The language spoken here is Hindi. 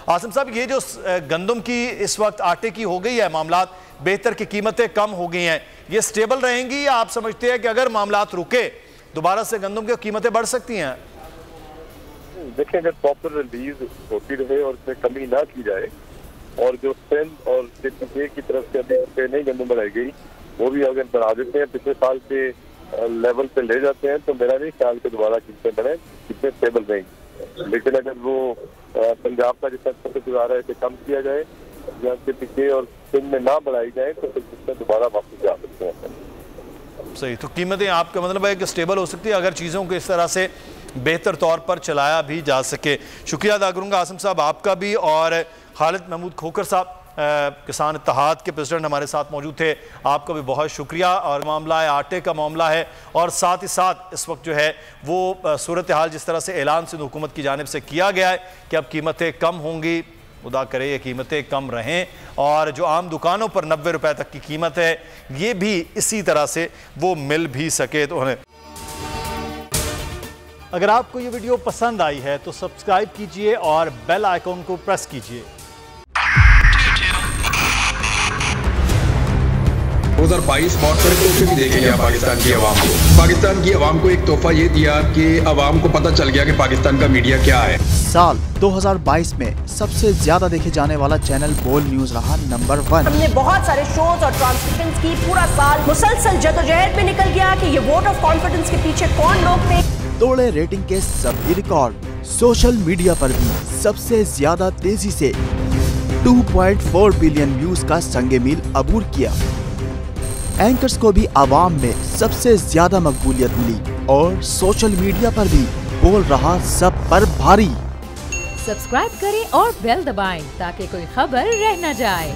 आसिम साहब, ये जो गंदम की इस वक्त आटे की हो गई है मामलात बेहतर की कीमतें कम हो गई हैं, ये स्टेबल रहेंगी या आप समझते हैं कि अगर मामलात रुके दोबारा से गंदम की कीमतें बढ़ सकती हैं? देखिए, अगर प्रॉपर रिलीज होती रहे और इसमें कमी ना की जाए और जो सेंध और जेपीके की तरफ से अभी नई गंदम बनाई गई वो भी अगर बढ़ा देते हैं, पिछले साल के लेवल पे ले जाते हैं, तो मेरा नहीं ख्याल के दोबारा कीमतें बढ़े, कितने स्टेबल रहेंगी। लेकिन अगर वो पंजाब का जितना गुजारा है इसे कम किया जाए या जेपीके और सिंध में ना बढ़ाई जाए तो फिर कितने दोबारा वापस जा सकते हैं। सही, तो कीमतें आपका मतलब है कि स्टेबल हो सकती है अगर चीज़ों को इस तरह से बेहतर तौर पर चलाया भी जा सके। शुक्रिया अदा करूँगा आसिम साहब आपका भी, और खालिद महमूद खोखर साहब किसान इत्तेहाद के प्रेसिडेंट हमारे साथ मौजूद थे, आपका भी बहुत शुक्रिया। और मामला है आटे का मामला है, और साथ ही साथ इस वक्त जो है वो सूरत हाल जिस तरह से ऐलान सिंध हुकूमत की जानिब से किया गया है कि अब कीमतें कम होंगी, खुदा करे ये कीमतें कम रहें और जो आम दुकानों पर 90 रुपए तक की कीमत है ये भी इसी तरह से वो मिल भी सके। तो उन्हें अगर आपको ये वीडियो पसंद आई है तो सब्सक्राइब कीजिए और बेल आइकॉन को प्रेस कीजिए। 2022 बहुत सारे तोहफे भी देखे गया पाकिस्तान की आवाम को। पाकिस्तान की आवाम को एक तोहफा ये दिया कि आवाम को पता चल गया कि पाकिस्तान का मीडिया क्या है। साल 2022 में सबसे ज्यादा देखे जाने वाला चैनल बोल न्यूज रहा नंबर 1। हमने बहुत सारे शोज और ट्रांसमिशंस की, पूरा साल मुसलसल जदोजहद में निकल गया कि ये वोट ऑफ कॉन्फिडेंस के पीछे कौन लोग थे। तोड़े रेटिंग के सभी रिकॉर्ड। सोशल मीडिया पर भी सबसे ज्यादा तेजी से 2.4 बिलियन व्यूज का संगे मील अबूर किया। एंकर्स को भी आवाम में सबसे ज्यादा मकबूलियत मिली और सोशल मीडिया पर भी बोल रहा सब पर भारी। सब्सक्राइब करें और बेल दबाएं ताकि कोई खबर रह न जाए।